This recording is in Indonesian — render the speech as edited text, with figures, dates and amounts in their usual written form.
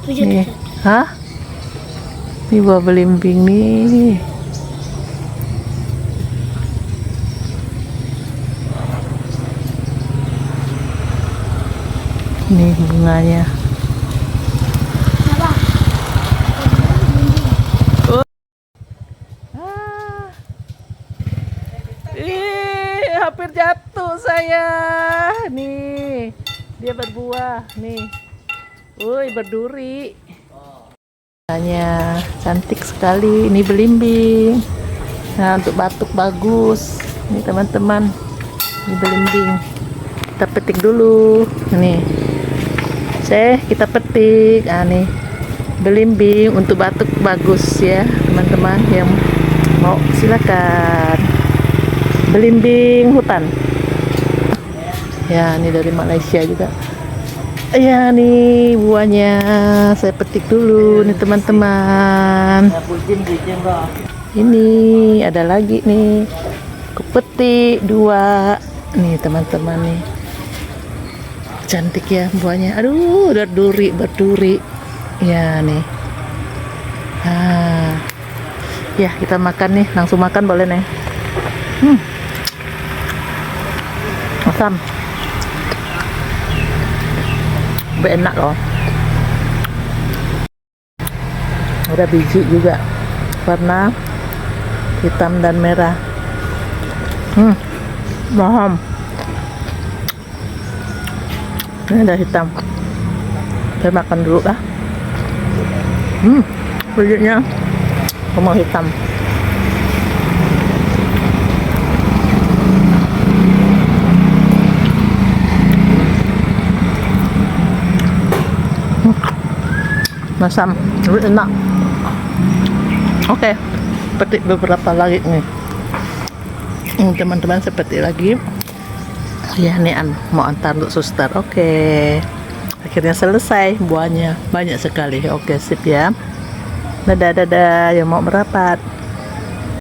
Nih, hah? Ini buah belimbing nih. Nih bunganya. Oh. Ah. Hampir jatuh saya. Nih, dia berbuah. Nih, woi berduri. Hanya cantik sekali. Ini belimbing. Nah, untuk batuk bagus. Ini teman-teman. Ini belimbing. Kita petik dulu. Nih. Kita petik. Ah, nih. Belimbing untuk batuk bagus ya, teman-teman yang mau silakan. Belimbing hutan. Ya, ini dari Malaysia juga. Ya, nih buahnya saya petik dulu nih teman-teman. Ini ada lagi nih. Kepetik 2 nih teman-teman nih. Cantik ya buahnya. Aduh, berduri. Ya nih. Ya kita makan nih, langsung makan boleh nih. Asam. Enak loh. Ada biji juga, warna hitam dan merah. Maham. Ini ada hitam. Saya makan dulu lah. Bijinya mau hitam. Masam, enak. Oke, petik beberapa lagi nih. Teman-teman seperti lagi. Ya nih mau antar untuk suster. Oke. Akhirnya selesai buahnya. Banyak sekali. Oke, sip ya. Dadah yang mau merapat.